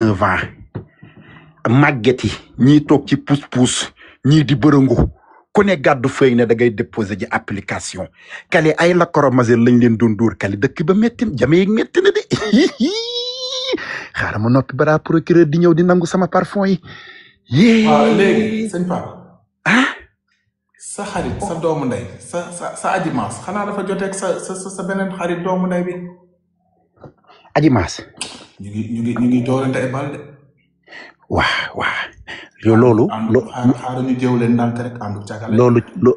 9 ans màgget yi ñii toog ci pousse-pousse ñii di bërëngu ku ne gàddu fëy ne da ngay déposé ji application kale ay lacrymogène lañ leen doon dóor kale dëkk ba métti jame yeeg métti na de xaaral ma noppi bara procureur di ñëw di nangu sama parfum yi waaw léegi sëñ Pape ah sa xarit sa doomu ndey sa Adji Mass xanaa dafa joteeg sa beneen xarit doomu ndey bi Adji Mass ñu ngi doolante ay bal de waa loolu xaaral ñu jëw leen ndànk rek àndu càggale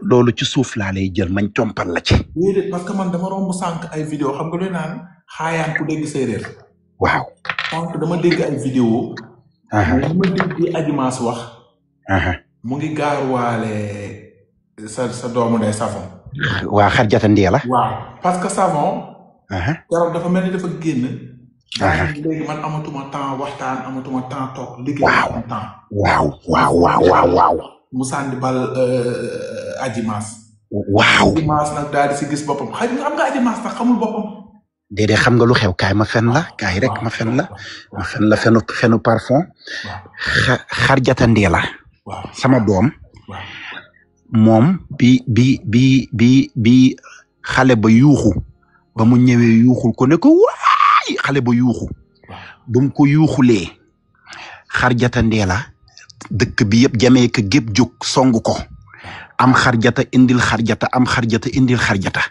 loolu ci suuf laa lay jël mañ compal la ci déedéet parce que man dama romb sànq ay vidéo xam nga luy naan xaayaan ku dégg séeréer waaw sànq dama dégg ay vidéo li ma dégg Adji Mass wax mu ngi gaaruwaale sa doomu ndey Savon waa Xarjata Ndéla waaw parce que Savon keroog dafa mel ni dafa génn léegi man amatuma temps waxtaan amatuma temps toog liggéey am temps waaw mu sànni bal Adji Mass Adji Mass nag daal di si gis boppam xëy na am nga Adji Mass nag xamul boppam déedéet xam nga lu xew kaay ma fen la kaay rek ma fen la fenu parfum Xarjata Ndéla sama doom moom bi xale ba yuuxu ba mu ñëwee yuuxul ko ne ko waay xale ba yuuxu ba mu ko yuuxulee Xarjata Ndéla dëkk bi yëpp jamee ka gépp jóg song ko am Xarjata indil Xarjata am Xarjata indil Xarjata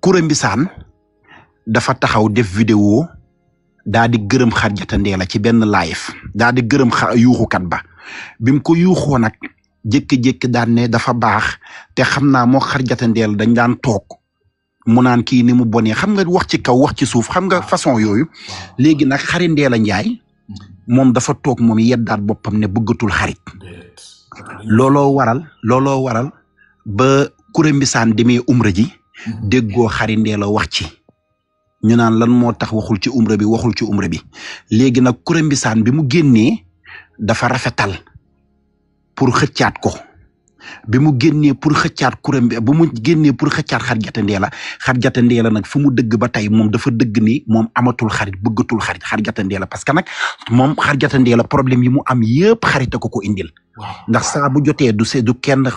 Coura Mbissane dafa taxaw def vidéo daa di gërëm Xarjata Ndéla ci benn live daa di gërëm yuuxukat ba bi mu ko yuuxoo nag jékki-jékki daan ne dafa baax te xam naa moo Xarjata Ndéla dañ daan toog mu naan kii ni mu bonee xam nga wax ci kaw wax ci suuf xam nga façon yooyu léegi nag xari Ndéla Njaay moom dafa toog moom yeddaat boppam ne bëggatul xarit looloo waral ba Coura Mbissane demee umra ji déggoo xari Ndéla wax ci ñu naan lan moo tax waxul ci umra bi léegi nag Coura Mbissane bi mu génnee dafa rafetal pour xëccaat ko bi mu génnee pour xëccaat Xarjata Ndéla nag fu mu dëgg ba tey moom dafa dëgg ni moom amatul xarit bëggatul xarit Xarjata Ndéla parce que nag moom Xarjata Ndéla problème yi mu am yëpp xarita ko indil ndax saa bu jotee du kenn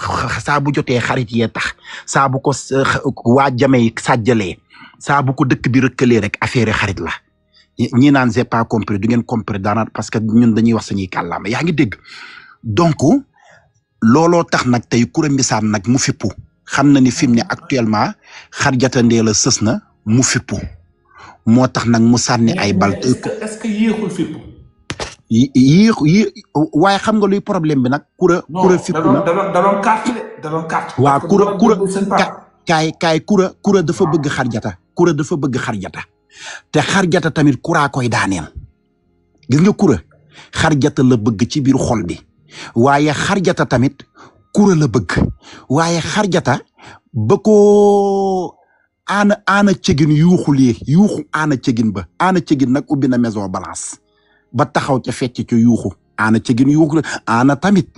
saa bu jotee xarit yee tax saa bu ko waa jamee sàjjalee saa bu ko dëkk bi rëkkalee rek affaire xarit la ñi naan j'ai pas compris du ngeen compris daana parce que ñun dañuy wax sañuy kàllaama yaa ngi dégg donc looloo tax nag tey Coura Mbissane nag mu fippu xam na ni fi mu ne actuellement Xarjata Ndéla sës na mu fippu moo tax nag mu sànni ay bal. est-ce que yéexul fippu. waaye xam nga luy problème bi nag. Coura fippu na da doon carte. waaw Coura dafa bëgg Xarjata. Coura dafa bëgg Xarjata te Xarjata tamit Coura koy daaneel gis nga Coura Xarjata la bëgg ci biir xol bi. waaye Xarjata tamit Coura la bëgg waaye Xarjata ba ko aana cegin yuuxu aana cegin ba aana cegin nag ubbi na maison balance ba taxaw ca fecc ca yuuxu aana cegin yuuxu aana tamit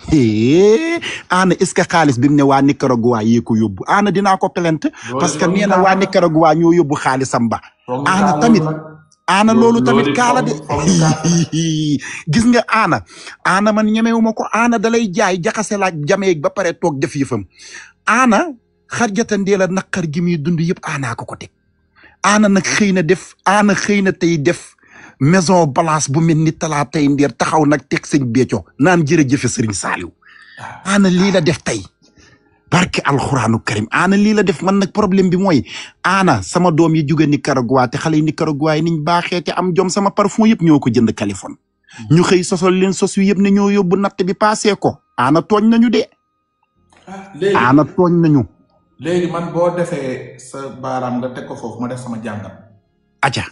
aana est-ce que xaalis bi mu ne waa Nicaragua yee ko yóbbu aana dinaa ko plainte parce que nee na waa Nicaragua ñoo yóbbu xaalisam ba aana tamit aana loolu tamit kaala de gis nga aana man ñemewuma ko aana dalay jaay jaxase laaj jameeg ba pare toog def yëfam aana Xarjata Ndéla naqar gi muy dund yëpp aanaa ko teg aana nag xëy na tey def maison balance bu mel ni Talaatay Ndeer taxaw nag teg sëñ Béthio naan jërëjëfe Sëriñ Saaliw aana lii la def tey barke alxuraanu karim aana lii la def man nag problème bi mooy aana sama doom yi jóge Nicaragua te xale yi Nicaragua yi niñ baaxee te am jom sama parfum yëpp ñoo ko jënd Californie ñu xëy sosol leen sos yu yëpp ne ñoo yóbbu natt bi passé ko aana tooñ nañu de aana tooñ nañu léegi man boo defee sa baaraam nga teg ko foofu ma def sama jàngat aja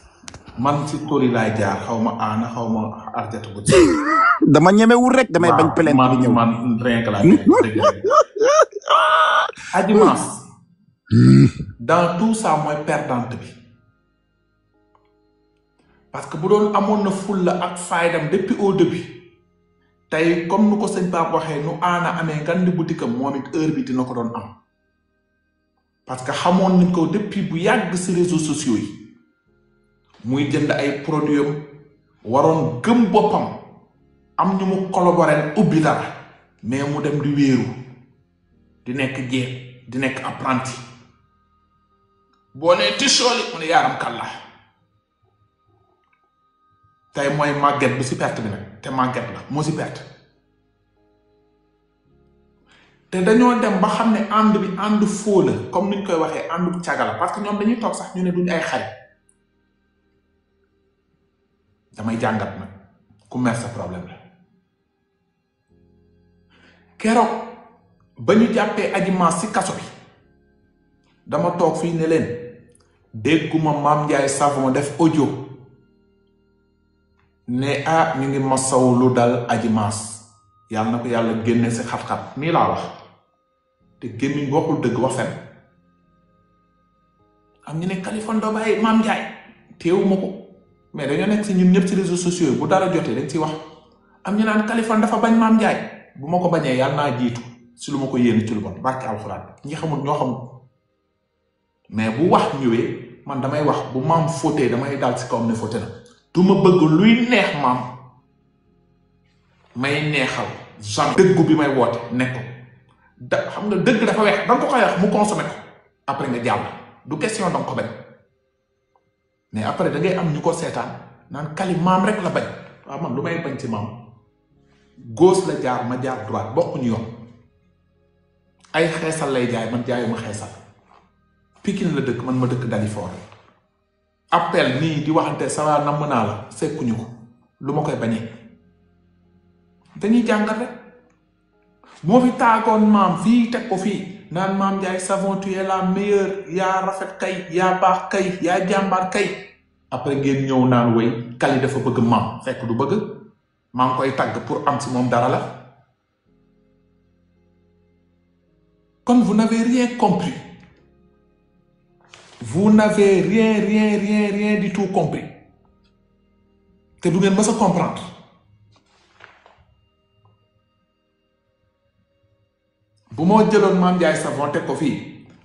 man si tóori laay jaar xaw ma aana xaw ma Xarjata bu dama ñemewul rek damay bañ plainte bi ñëw man rien que la Adji Mass dans tout ça mooy perdante bi parce que bu doon amoon na fulla ak faydam depuis au début tey comme nu ko sëñ Pape waxee nu aana amee ngandi boutique am moom it heure bi dina ko doon am parce que xamoon nañ ko depuis bu yàgg si réseaux sociaux yi muy jënd ay produits waroon gëm boppam am ñu mu collaborer ubbi dara mais mu dem di wéeru di nekk jéem di nekk apprenti boo nee tissooli mu ne yaaram kàlla tey mooy màgget bu si perte bi nag te màgget la moo si perte te dañoo dem ba xam ne ànd bi ànd foo la comme niñ koy waxee àndu caga la parce que ñoom dañuy toog sax ñu ne duñ ay xarit damay jàngat nag ku mer sa problème la keroog ba ñu jàppee Adji Mass ci kaso bi dama toog fii ne leen dégguma Mame Ndiaye Savon def audio ne ñu ngi masaw lu dal Adji Mass yàlla na ko yàlla génne si xat-xat nii laa wax te gémmiñ waxul dëgg wax fen am ñu ne Kaliphone doo bàyyi Mame Ndiaye teewuma ko mais dañoo nekk si ñun ñëpp ci réseaux sociaux yi bu dara jotee dañ ciy wax am ñu naan Kaliphone dafa bañ Mame Ndiaye bu ma ko bañee yàlla naa jiitu si lu ma ko yéene ci lu bon barke alxuraan ñi xamul ñoo xamul mais bu wax ñëwee man damay wax bu maam fóotee damay daal si kawam ne fóote na du ma bëgg luy neex maam may neexal genre dëggu bi may woote nekk ko xam nga dëgg dafa weex danga ko koy wax mu consommé ko après nga jàll du question danga ko bañ mais après da ngay am ñu ko seetaan naan Kali maam rek la bañ waaw man lu may bañ ci maam gauche la jaar ma jaar droite bokkuñu yoon ay xeesal lay jaay man jaayuma xeesal Pikine la dëkk man ma dëkk Dalifort appel nii di waxante sawa namm naa la sekkuñu ko lu ma koy bañee dañuy jàngat rek moo fi taagoon maam fii teg ko fii naan Mame Ndiaye Savon tu es la meilleure yaa rafet kay yaa baax kay yaa jàmbaar kay après ngeen ñëw naan way Kali dafa bëgg maam fekk du bëgg maa ngi koy tagg pour am si moom dara la kon vous n'avez rien compris vous n'avez rien du tout compris te du ngeen mës a comprendre bu moo jëloon Mame Ndiaye Savon teg ko fii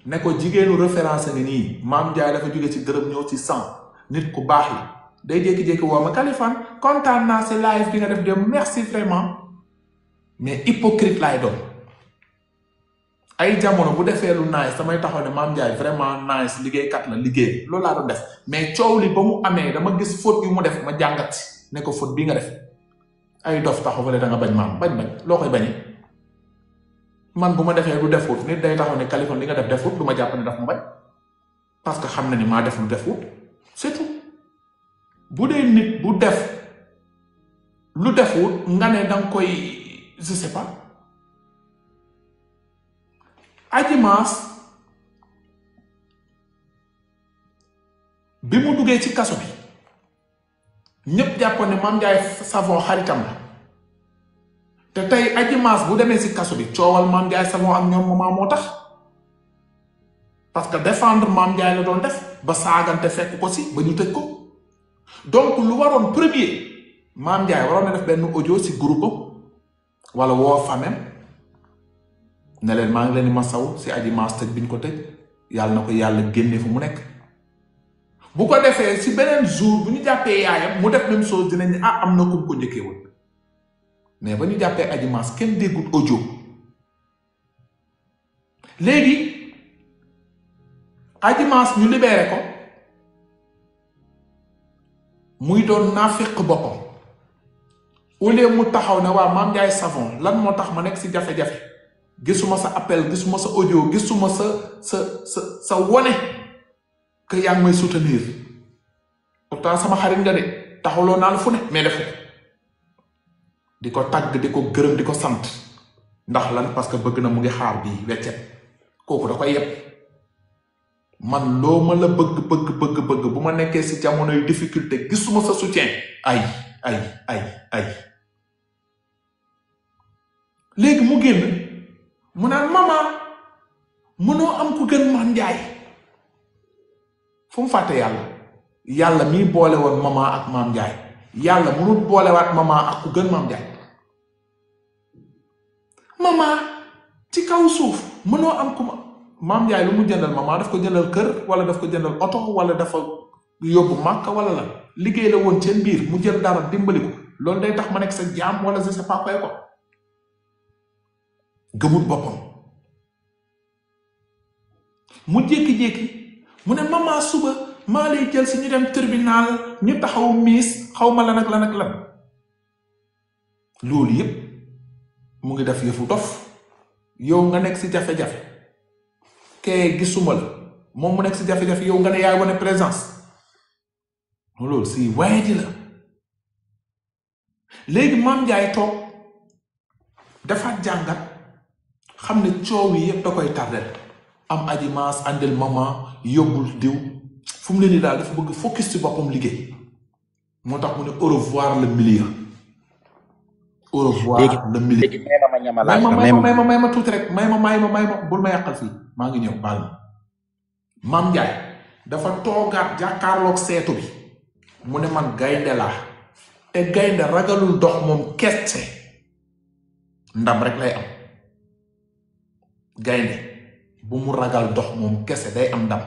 ne ko jigéenu référence ni nii Mame Ndiaye dafa jóge ci dërëm ñëw ci 100 nit ku baax la day jékki-jékki woo ma Kaliphone kontaan naa si live bi nga def dem merci vraiment mais hypocrite laay doon ay jamono bu defee lu nice samay taxaw ne Mame Ndiaye vraiment nice liggéeykat la liggéey loolu laa doon def mais coow li ba mu amee dama gis faute yu mu def ma jàngat ne ko faute bi nga def ay dof taxaw fale da nga bañ maam bañ loo koy bañee man bu ma defee lu defut nit day taxaw ne Kaliphone li nga def defut du ma jàpp ne daf ma bañ parce que xam na ni maa def lu defut c'est tout bu dee nit bu def lu defut nga ne danga koy je sais pas Adji Mass bi mu duggee ci kaso bi ñépp jàppoon ne Mame Ndiaye Savon xaritam la te tey Adji Mass bu demee ci kaso bi coowal Mame Ndiaye Savon ak ñoom moment moo tax parce que défendre Mame Ndiaye la doon def ba saagante fekk ko ci ba ñu tëj ko donc lu waroon premier Mame Ndiaye waroon na def benn audio ci groupe wala woo famem ne leen maa ngi leen di masaw ci Adji Mass tëj bi ñu ko tëj yàlla na ko yàlla génne fu mu nekk bu ko defee ci beneen jour bu ñu jàppee yaayam mu def même chose dinañ ne am na ku ko njëkkee woon mais ba ñu jàppee Adji Mass kenn déggut audio léegi Adji Mass ñu libéré ko muy doon naafiq boppam au lieu mu taxaw ne waa Mame Ndiaye Savon lan moo tax ma nekk ci jafe-jafe gisuma sa appel gisuma sa audio gisuma sa wone que yaa ngi may soutenir pourtant sama xarit nga de taxawloo naa la fu ne mais defu di ko tagg di ko gërëm di ko sant ndax lan parce que bëgg na mu ngi xaar bii weccet kooku da koy yeb man loo ma la bëgg bu ma nekkee ci jamonoy difficulté gisuma sa soutien ay léegi mu génn mu naan mama mënoo am ku gën Mame Ndiaye fu mu fàtte yàlla mii boole woon mama ak Mame Ndiaye yàlla mënul boolewaat mama ak ku gën Mame Ndiaye mama ci kaw suuf mënoo am ku Mame Ndiaye lu mu jëndal mama daf ko jëndal kër wala daf ko jëndal oto wala dafa yóbbu màkk wala la liggéey la woon seen biir mu jël dara dimbali ko loolu day tax ma nekk sa jaam wala je sais pas quoi ko gëmut boppam mu jékki-jékki mu ne maman suba maa lay jël si ñu dem tribunal ñu taxaw miis xaw ma lan ak lan ak lan loolu yépp mu ngi def yëfu dof yow nga nekk si jafe-jafe kee gisuma la moom mu nekk si jafe-jafe yow nga ne yaay wane présence loolu si waaye di la léegi Mame Ndiaye toog dafa jàngat xam ne coow yi yëpp da koy tardel am Adji Mass andil maman yóbbul diw fu mu ne nii daal dafa bëgg focus ci boppam liggéey moo tax mu ne au revoir le milieu au revoir le milieu léegi may ma tuuti rek may ma bul ma yàqal fii maa ngi ñëw baal ma Mame Ndiaye dafa toogaat jàkkaarloog seetu bi mu ne man gaynde laa te gaynde ragalul dox moom kese ndam rek lay am gaynde bu mu ragal dox moom kese day am ndam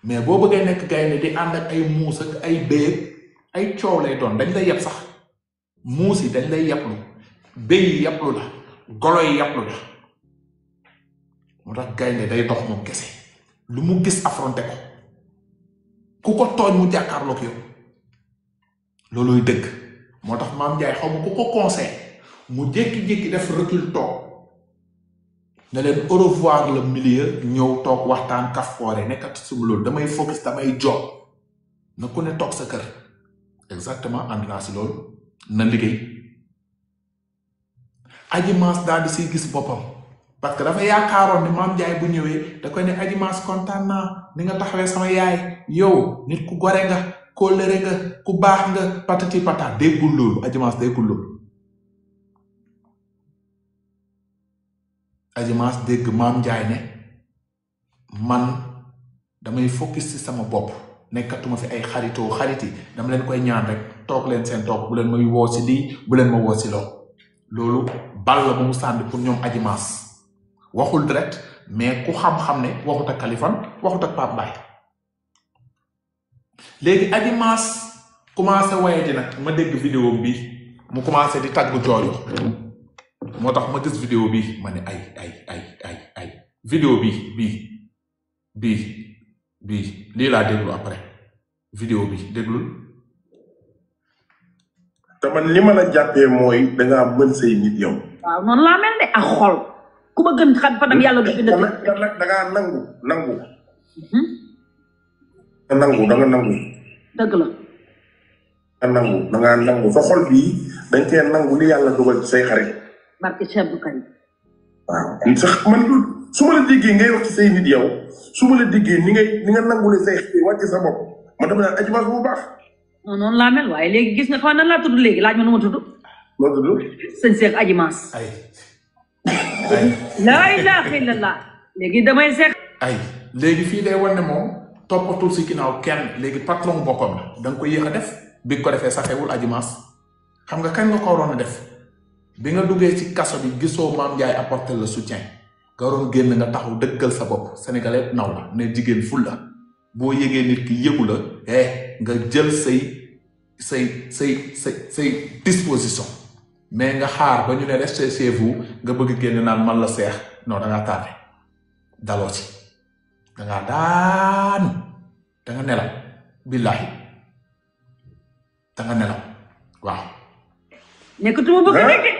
mais boo bëggee nekk gaynde di ànd ak ay muus ak ay béy ay coow lay doon dañ lay yeb sax muus yi dañ lay yeblu béy yi yeblu la golo yi yeblu la moo tax gaynde day dox moom kese lu mu gis affronté ko ku ko tooñ mu jàkkaarloog yow looluy dëgg moo tax Mame Ndiaye xaw ma ku ko conseil mu jékki-jékki def recul toog ne leen au revoir le milieu ñëw toog waxtaan kaf foore nekkat suma loolu damay focus damay job na ku ne toog sa kër exactement ànd naa si loolu na liggéey Adji Mass daal di siy gis boppam parce que dafa yaakaaroon ni Mame Ndiaye bu ñëwee da koy ne Adji Mass kontaan naa ni nga taxawee sama yaay yow nit ku gore nga kóllëre nga ku baax nga patati pata déggul loolu Adji Mass déggul loolu Adji Mass dégg Mame Ndiaye ne man damay focus ci sama bopp nekkatuma fi ay xarit yi dama leen koy ñaan rek toog leen seen toog bu leen may woo si lii bu leen ma woo si loolu bal la ba mu sànni pour ñoom Adji Mass waxul direct mais ku xam-xam ne waxut ak Kaliphone waxut ak Pape Mbaye léegi Adji Mass commencé waye di nag ma dégg vidéo bi mu commencé di tàggu jooju moo tax ma gis vidéo bi ma ne ay vidéo bi lii laa déglu après vidéo bi déglul te man li ma la jàppee mooy dangaa mën say nit yow. waaw noonu laa mel de ak xol ku ma gën xam fanam yàlla du bind. dangaa nangu. danga nangu. dëgg la. dangaa nangu sa xol bii dañ cee nangu li yàlla dogal ci say xarit. barke Cheikh bu Karim. waaw sax man su ma la déggee ngay wax ci say nit yow su ma la déggee ni nga nangulee say xarit wàcc sa bopp ma dama naan Adji Mass bu baax. non noonu laa mel waaye léegi gis nga fa nan laa tudd léegi laaj ma nu ma tudd. loo tudd. sëñ Cheikh Adji Mass. laa ilaaha illallah léegi damay seex. léegi fii day wan ne moom toppatul si ginnaaw kenn léegi patron boppam la da nga ko yéex a def bi ko defee safewul Adji Mass xam nga kañ nga ko waroon a def bi nga duggee ci kaso bi gisoo Mame Ndiaye apporter le soutien nga waroon génn nga taxaw dëggal sa bopp sénégalais naw la ne jigéen ful la boo yégee nit ki yëgu la nga jël say disposition mais nga xaar ba ñu ne restez chez vous nga bëgg génn naan man la seex non da ngaa tardé daloo ci da ngaa daanu da nga nelaw billahi da nga nelaw waaw. nekkatuma bëgg a nekk.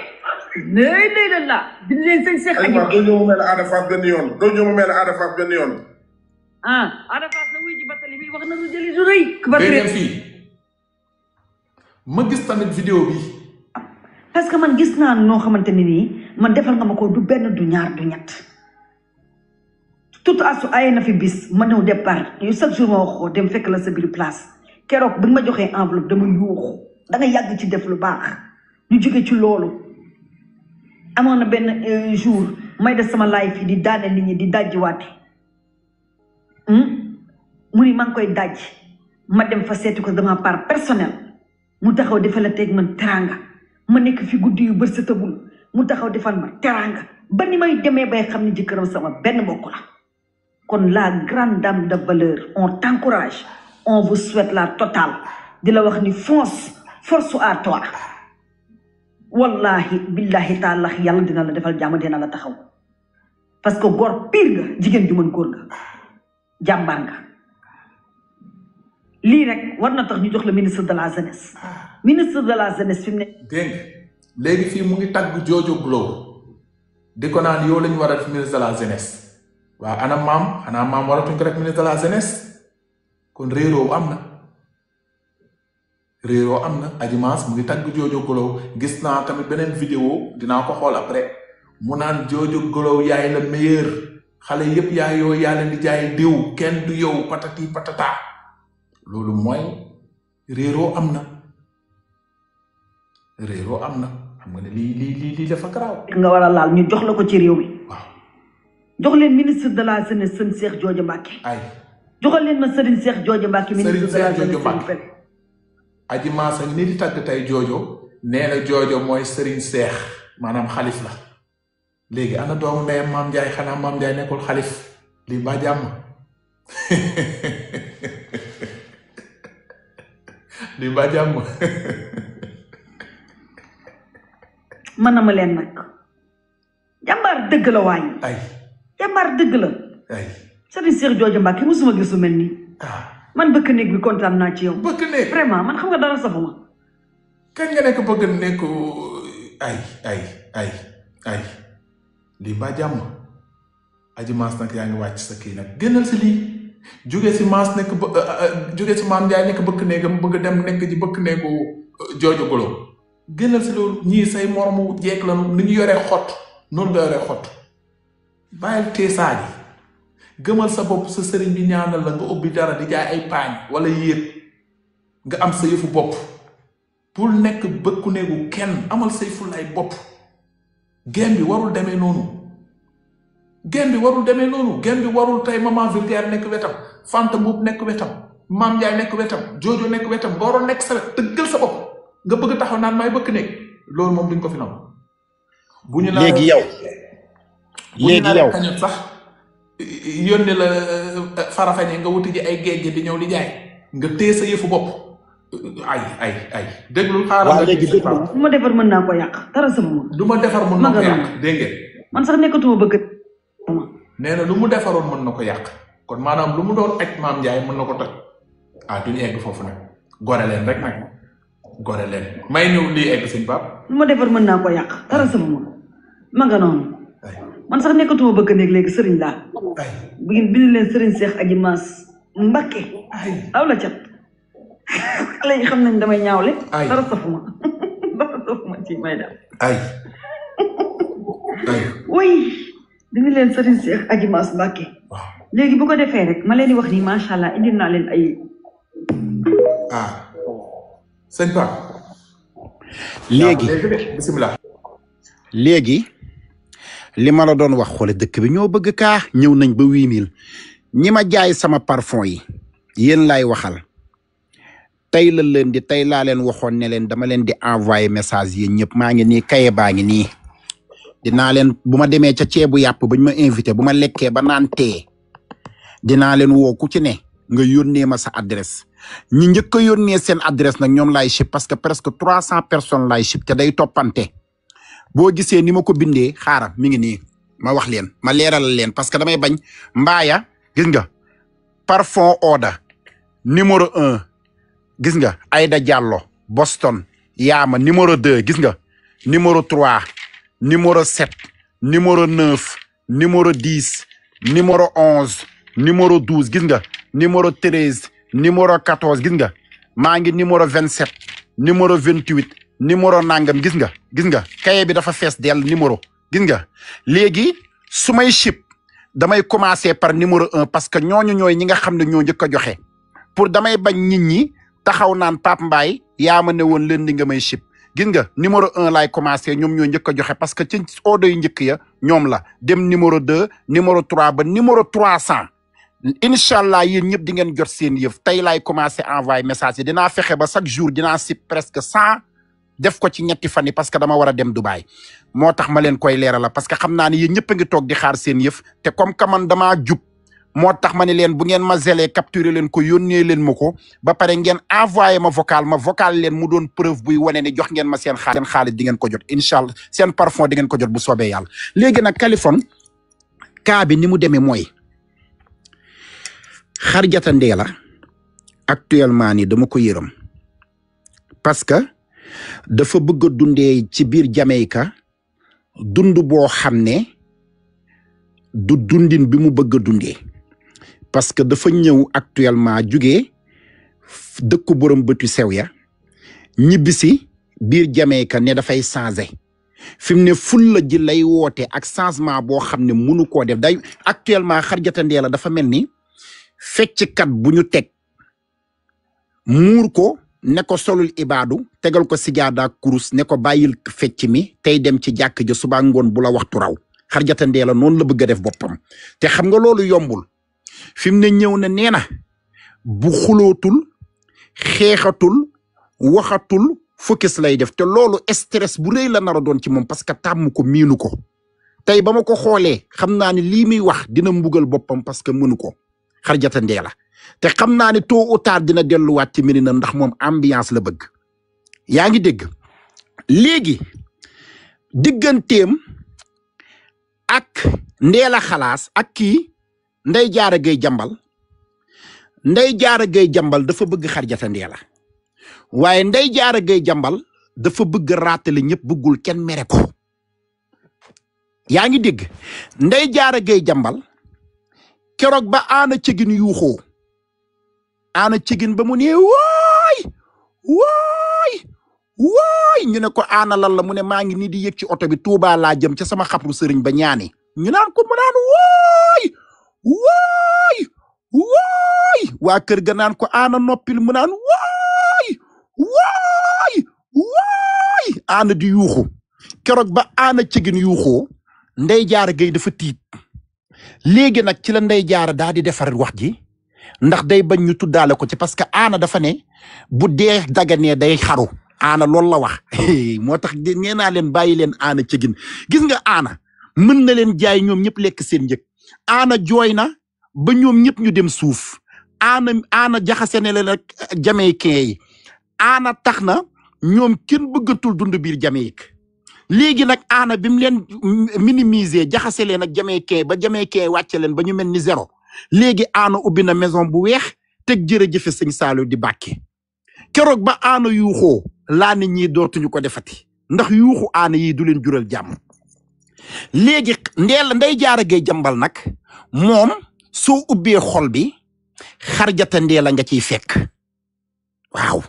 nee la bind leen sëñ Cheikh Adji Mass. doo ñëw mu mel ne Ada Fass benn yoon doo ñëw mu mel ne Ada Fass benn yoon. Ada Fass na wuy ji Barthélémy bi wax na lu jëli du rëy. beneen fii ma gis tamit vidéo bi. parce que man gis naa noo xamante ne nii man defal nga ma ko du benn du ñaar du ñett tout asu ay na fi bis ma ñëw départ yow chaque jour ma wax ko dem fekk la sa biir place keroog bi nga ma joxee enveloppe dama yuuxu da nga yàgg ci def lu baax ñu jóge ci loolu amoon na benn jour may def sama live yi di daane nit ñi di dajjiwaate mu ni maa ngi koy daj ma dem fa seeti ko dama part personnel mu taxaw defal la teg man teranga ma nekk fi guddi yu bër sa tëbul mu taxaw defal ma teranga ba ni may demee bay xam ni jëkkëram sama benn mbokk la kon la grande dame de valeur on t'encourage on vous souhaite la totale di la wax ni force à toi wallahi billahi taala yàlla dina la defal jàmm dina la taxaw parce que góor pire nga jigéen ju mën góor nga jàmbaar nga lii rek war na tax ñu jox la ministre de la jeunesse fi mu ne dégg léegi fii mu ngi tagg Jojo Glow di ko naan yow lañu war a def ministre de la jeunesse waaw ana maam xanaa maam waratuñ ko def ministre de la jeunesse kon réeroo am na Adji Mass mu ngi tagg Jojo Glow gis naa tamit beneen vidéo dinaa ko xool après mu naan Jojo Glow yaay la meilleur xale yépp yaay yoo yaa leen di jaay diw kenn du yow patati patata loolu mooy réeroo am na xam nga ne lii dafa garaaw nga war a laal ñu jox la ko ci réew mi waaw jox leen ministre de la jeunesse sëñ Cheikh Jojo Mbacké ay joxal leen ma Serigne Cheikh Jojo Mbacké ministre de la jeunesse Adji Mass ak ni di tagg tey Jojo nee na Jojo mooy Serigne Cheikh maanaam xalif la léegi ana doomu ndeyam Maam Njaay xanaa Maam Njaay nekkul xalif lii mbaa jàmm lii mbaa jàmm mën na ma leen nag jàmbaar dëgg la waaye ay jàmbaar dëgg la ay Serigne Cheikh Jojo Mbacké musuma gis lu mel nii man bëkk néeg bi kontaan naa ci yow bëkk néeg vraiment man xam nga dara safuma kañ nga nekk bëgg nekk ay lii mbaa jàmm Adji Mass nag yaa ngi wàcc sa kii nag génnal si lii jóge si Mass nekk jóge si Maam Njaay nekk bëkk néegam bëgg dem nekk ji bëkk néegu Jojo Glow génnal si loolu ñii say moromu jeeg la ni ñu yoree xott noonu nga yoree xott bàyyil teesaaji gëmal sa bopp sa sëriñ bi ñaanal la nga ubbi dara di jaay ay paañ wala yéet nga am sa yëfu bopp pour nekk bëkku néegu kenn amal say fulaay bopp gem bi warul demee noonu gem bi warul tey maman vulgaire nekk wetam Fanta Mbuub nekk wetam Maam Njaay nekk wetam Jojo nekk wetam nga waroon nekk sa wet dëggal sa bopp nga bëgg taxaw naan may bëkk néeg loolu moom duñ ko fi nangu bu ñu léegi yow kañot sax yónni la Farafeñe nga wuti ji ay géej di ñëw di jaay nga téye sa yëfu bopp ay déglul xaaral léegi dégg lu ma defar mën naa ko yàq dara sama moom lu ma defar mën na ko yàq dégg ngeen man sax nekkatuma bëgg nee na lu mu defaroon mën na ko yàq kon maanaam lu mu doon aj Maam Njaay mën na ko toj duñu egg foofu nag gore leen rek nag gore leen may ñëw lii egg sëñ Pape lu ma defar mën naa ko yàq dara sama moom ma nga noonu man sax nekkatuma bëgg néeg léegi sëriñ laa bu ngeen bind leen Serigne Cheikh Adji Mass Mbacké aw la cat xale yi xam nañ damay ñaawle dara safuma ci may daal oui bind leen Serigne Cheikh Adji Mass Mbacké léegi bu ko defee rek ma leen di wax nii macha allah indi naa leen ay sëñ Pape léegi bisimilah léegi li ma la doon wax xoole dëkk bi ñoo bëgg kaa ñëw nañ ba 8000 ñi ma jaay sama parfum yi yéen laay waxal tey laa leen waxoon ne leen dama leen di envoyer message yéen ñëpp maa ngi nii kaye baa ngi nii dinaa leen bu ma demee ca ceebu yàpp bañ ma invité bu ma lekkee ba naan tee dinaa leen woo ku ci ne nga yónnee ma sa adresse ñi njëkk a yónnee seen adresse nag ñoom laay ship parce que presque 300 personnes laay ship te day toppante boo gisee ni ma ko bindee xaaral mi ngi nii ma wax leen ma leeral leen parce que damay bañ mbaaya gis nga parfum Oda numéro 1 gis nga Aïda Diallo Boston Yaama numéro 2 gis nga numéro 3 numéro 7 numéro 9 numéro 10 numéro 11 numéro 12 gis nga numéro 13 numéro 14 gis nga maa ngi numéro 27 numéro 28 numéro nangam gis nga kaye bi dafa fees dell numéro gis nga léegi su may ship damay commencer par numéro 1 parce que ñooñu ñooy ñi nga xam ne ñoo njëkk a joxe pour damay bañ nit ñi taxaw naan Pape Mbaye yaa ma ne woon leen di nga may ship gis nga numéro 1 laay commencer ñoom ñoo njëkk a joxe parce que ci odo yu njëkk ya ñoom la dem numéro 2 numéro 3 ba numéro 300 incha allah yéen ñëpp di ngeen jot seen yëf tey laay commencer envoyer message yi dinaa fexe ba chaque jour dinaa ship presque 100 def ko ci ñetti fan yi parce que dama war a dem Dubaï moo tax ma leen koy leeral la parce que xam naa ne yéen ñëpp a ngi toog di xaar seen yëf te comme que man damaa jub moo tax ma ne leen bu ngeen ma zelee capturer leen ko yónnee leen ma ko ba pare ngeen envoyé ma vocal leen mu doon preuve buy wane ne jox ngeen ma seen xaalis di ngeen ko jot incha allah seen parfum di ngeen ko jot bu soobee yàlla. léegi nag Kaliphone cas bi ni mu demee mooy Xarjata Ndeela actuellement ni dama ko yërëm parce que dafa bëgg a dundee ci biir Jamaïque dund boo xam ne du dundin bi mu bëgg a dundee parce que dafa ñëw actuellement jugee dëkku borom bëtu sew ya ñibbisi biir Jamaïque ne dafay changer fi mu ne fulla ji lay woote ak changement boo xam ne mënu koo def day actuellement Xarjata Ndeela dafa mel ni fecckat bu ñu teg muur ko ne ko solul ibaadu tegal ko sijaada kurus ne ko bàyyil fecc mi tey dem ci jàkk ja suba ngoon bu la waxtu raw Xarjata Ndeela noonu la bëgg a def boppam te xam nga loolu yombul fi mu ne ñëw na nee na bu xulootul xeexatul waxatul focus lay def te loolu stress bu rëy la nar a doon ci moom parce que tàmm ko miinu ko tey ba ma ko xoolee xam naa ne lii muy wax dina mbugal boppam parce que mënu ko Xarjata Ndeela te xam naa ne tôt ou tard dina delluwaat ci Médina ndax moom ambiance la bëgg yaa ngi dégg léegi digganteem ak Ndeela Xalaas ak kii Ndey Jaara Gay Jambal Ndey Jaara Gay Jambal dafa bëgg Xarjata Ndeela waaye Ndey Jaara Gay Jambal dafa bëgg raatale ñëpp bëggul kenn mere ko yaa ngi dégg Ndey Jaara Gay Jambal keroog ba aana cegin yuuxoo aana cegin ba mu ne waay ñu ne ko aana lan la mu ne maa ngi nii di yëg ci oto bi Tuubaa laa jëm ca sama xabru sëriñ ba ñaani ñu naan ko mu naan waay waa kër ga naan ko aana noppil mu naan waay aana di yuuxu keroog ba aana cegin yuuxoo Ndey Jaara Gay dafa tiit léegi nag ci la Ndey Jaara daa di defar wax ji ndax day bañ ñu tuddaale ko ci parce que aana dafa ne bu dee daganee day xaru aana loolu la wax moo tax nee naa leen bàyyi leen aana cegin gis nga aana mën na leen jaay ñoom ñëpp lekk seen njëg aana jooy na ba ñoom ñëpp ñu dem suuf aana jaxase ne leen ak Jamaïcain yi aana tax na ñoom kenn bëggatul dund biir Jamaïque léegi nag aana bi mu leen minimiser jaxase leen ak Jamaïcain ba Jamaïcain wàcce leen ba ñu mel ni zéro léegi aana ubbi na maison bu weex teg jërëjëfe sëñ Saliou di bàkke keroog ba aana yuuxoo laa nit ñi dootuñu ko defati ndax yuuxu aana yi du leen jural jàmm léegi Ndey Jaara Gay Jambal nag moom soo ubbee xol bi Xarjata Ndeela nga ciy fekk waaw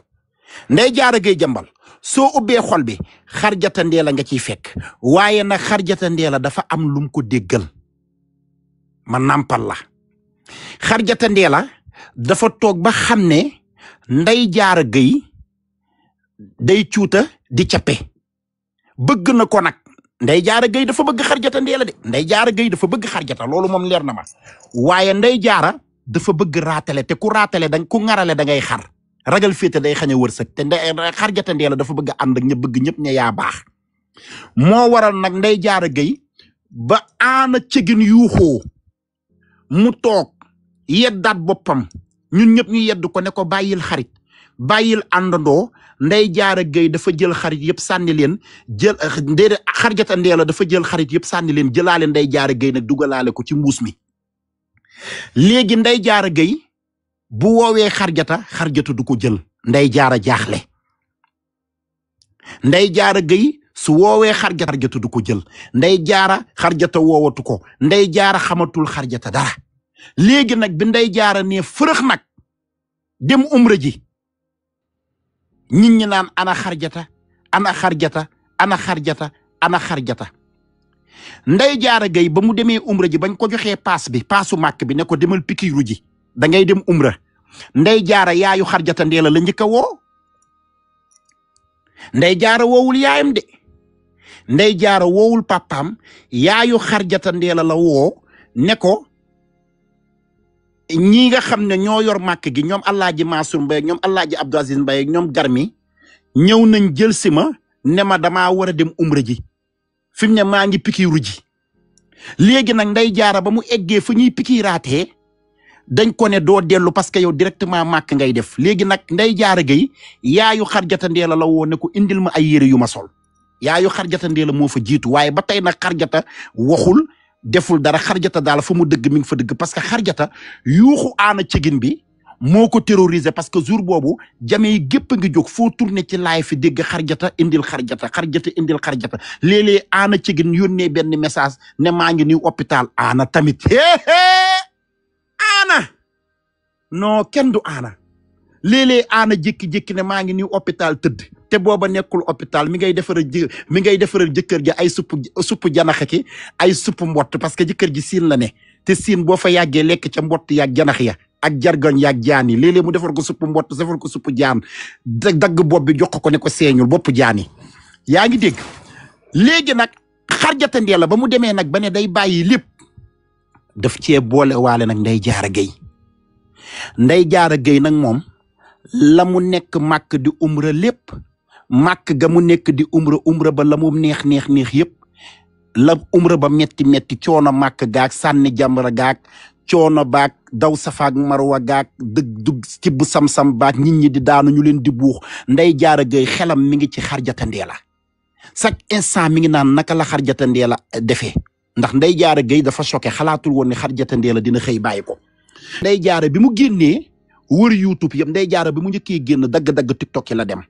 Ndey Jaara Gay Jambal soo ubbee xol bi Xarjata Ndeela nga ciy fekk waaye nag Xarjata Ndeela dafa am lum ko déggal ma nampal la Xarjata Ndeela dafa toog ba xam ne Ndey Jaara Gay day cuuta di cappe bëgg na ko nag Ndey Jaara Gay dafa bëgg Xarjata Ndeela de Ndey Jaara Gay dafa bëgg Xarjata loolu moom leer na ma waaye Ndey Jaara dafa bëgg raatale te ku raatale ku ŋarale da ngay xar ragal féete day xañ a wërsëg te Xarjata Ndeela dafa bëgg ànd ak ña bëgg ñëpp ña yaa baax moo waral nag Ndey Jaara Gay ba aana cegin yuuxoo mu toog yeddaat boppam ñun ñëpp ñu yedd ko ne ko bàyyil xarit bàyyil àndandoo Ndey Jaara Gay dafa jël xarit yëpp sànni leen jël Xarjata Ndeela dafa jël xarit yëpp sànni leen jëlaale Ndey Jaara Gay nag dugalaale ko ci mbuus mi léegi Ndey Jaara Gay bu woowee Xarjata du ko jël Ndey Jaara jaaxle Ndey Jaara Gay su woowee Xarjata du ko jël Ndey Jaara Xarjata woowatu ko Ndey Jaara xamatul Xarjata dara léegi nag bi Ndey Jaara ne fërëx nag dem umra ji nit ñi naan ana Xarjata ana Xarjata ana Xarjata ana Xarjata Ndey Jaara Gay ba mu demee umra ji bañ ko joxee paas bi paasu màkk bi ne ko demal pikiiru ji da ngay dem umra Ndey Jaara yaayu Xarjata Ndeela la njëkk a woo Ndey Jaara woowul yaayam de Ndey Jaara woowul papaam yaayu Xarjata Ndeela la woo ne ko ñi nga xam ne ñoo yor màkk gi ñoom Alaaji Mansour Mbaye ñoom Alaaji Abdou Aziz Mbaye ñoom Garmi ñëw nañ jël si ma ne ma damaa war a dem umra ji fi mu ne maa ngi pikiiru ji léegi nag Ndey Jaara ba mu eggee fu ñuy pikiiraatee dañ ko ne doo dellu parce que yow directement màkk ngay def léegi nag Ndeye Diarra Gueye yaayu Xarjata Ndeela la woo ne ko indil ma ay yére yu ma sol yaayu Xarjata Ndeela moo fa jiitu waaye ba tey nag Xarjata waxul deful dara Xarjata daal fa mu dëgg mi ngi fa dëgg parce que Xarjata yuuxu aana cegin bi moo ko terrorisé parce que jour boobu jame yi gépp ngi jóg foo tourné ci laay fi dégg Xarjata indil Xarjata Xarjata indil Xarjata léeg-léeg aana cegin yónnee benn message ne maa ngi nii hôpital aana tamit aana non kenn du aana léeg-léeg aana jékki-jékki ne maa ngi nii hôpital tëdd te booba nekkul hôpital mi ngay defaral jëkkër ji ay suppu janax ki ay suppu mbott parce que jëkkër ji siin la ne te siin boo fa yàggee lekk ca mbott yaag janax ya ak jargoñ yaag jaan yi léeg-léeg mu defar ko suppu mbott defar ko suppu jaan dagg bopp bi jox ko ne ko seeñul bopp jaan yi yaa ngi dégg léegi nag Xarjata Ndeela ba mu demee nag ba ne day bàyyi lépp daf cee boole waale nag Ndeye Diarra Gueye Ndeye Diarra Gueye nag moom la mu nekk màkk di umra lépp màkk ga mu nekk di umra ba la mu neex yëpp la umra ba metti coono màkk gaag sànni jamra gaag coono baag daw safaak marwa gaag dug tibb sam-sam baag nit ñi di daanu ñu leen di buux Ndeye Diarra Gueye xelam mi ngi ci Xarjata Ndeela chaque instant mi ngi naan naka la Xarjata Ndeela defee ndax Ndeye Diarra Gueye dafa choqué xalaatul woon ne Xarjata Ndeela dina xëy bàyyi ko Ndeye Diarra bi mu génnee wër YouTube yëpp Ndeye Diarra bi mu njëkkee génn dagg-dagg TikTok yi la dem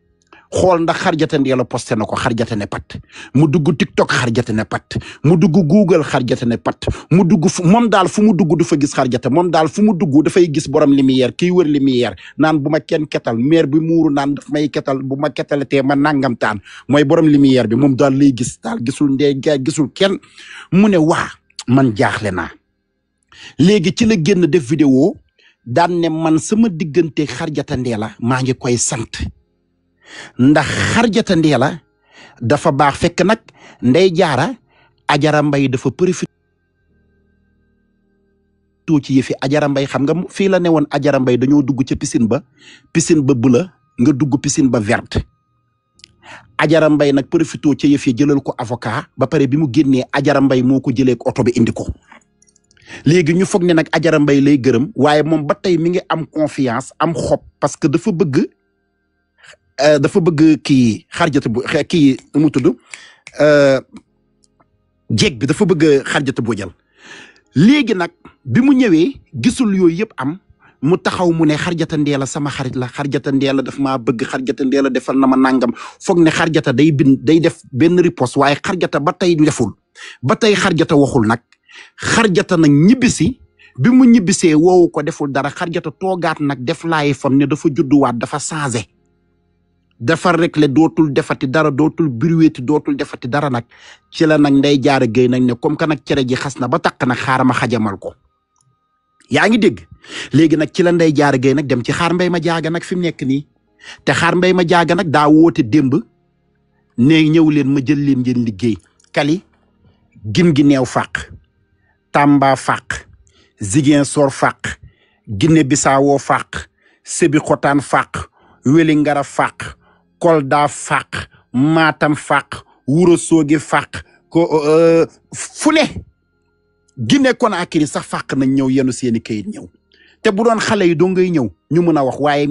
xool ndax Xarjata Ndeela posté na ko Xarjata ne pat mu dugg TikTok Xarjata ne pat mu dugg Google Xarjata ne pat mu dugg moom daal fu mu dugg du fa gis Xarjata moom daal fu mu dugg dafay gis borom lumière kii wër lumière naan bu ma kenn ketal maire bi muuru naan daf may ketal bu ma ketalatee ma nangam taan mooy borom lumière bi moom daal lay gis daal gisul Ndeye gisul kenn mu ne waa man jaaxle naa léegi ci la génn def vidéo daan ne man sama diggante Xarjata Ndeela maa ngi koy sant ndax Xarjata Ndeela dafa baax fekk nag Ndeye Diarra Ajara Mbay dafa profité ci yëfi Ajara Mbay xam nga fii la ne woon Ajara Mbay dañoo dugg ca piscine ba bula nga dugg piscine ba verte Ajara Mbay nag profité ca yëfi jëlal ko avocat ba pare bi mu génnee Ajara Mbay moo ko jëlee oto bi indi ko léegi ñu foog ne nag Ajara Mbay lay gërëm waaye moom ba tey mi ngi am confiance am xob parce que dafa bëgg kii Xarjata bu kii mu tudd jeeg bi dafa bëgg Xarjata Bojal léegi nag bi mu ñëwee gisul yooyu yëpp am mu taxaw mu ne Xarjata Ndeela sama xarit la Xarjata Ndeela daf maa bëgg Xarjata Ndeela defal na ma nangam foog ne Xarjata day def benn riposte waaye Xarjata ba tey deful ba tey Xarjata waxul nag Xarjata nag ñibbisi bi mu ñibbisee woowu ko deful dara Xarjata toogaat nag def laay fam ne dafa judduwaat dafa changé dafa réglé dootul defati dara dootul bruweeti dootul defati dara nag ci la nag Ndeye Diarra Gueye nag ne comme que nag cere ji xas na ba takk nag xaaral ma xajamal ko yaa ngi dégg léegi nag ci la Ndeye Diarra Gueye nag dem ci xaar mbay ma jaaga nag fi mu nekk nii te xaar mbay ma jaaga nag daa woote démb ne ñëw leen ma jël leen ngeen liggéey kali gin gi neew fàq Tamba fàq Ziguinchor fàq Guinée Bissau fàq Sébi Xotaan fàq Wélingara fàq Kolda fàq Matam fàq Wuro Sogi fàq ko fu ne Guinée Conakry sax fàq nañ ñëw yenu seeni kayit ñëw te bu doon xale yi doo ngay ñëw ñu mën a wax waaye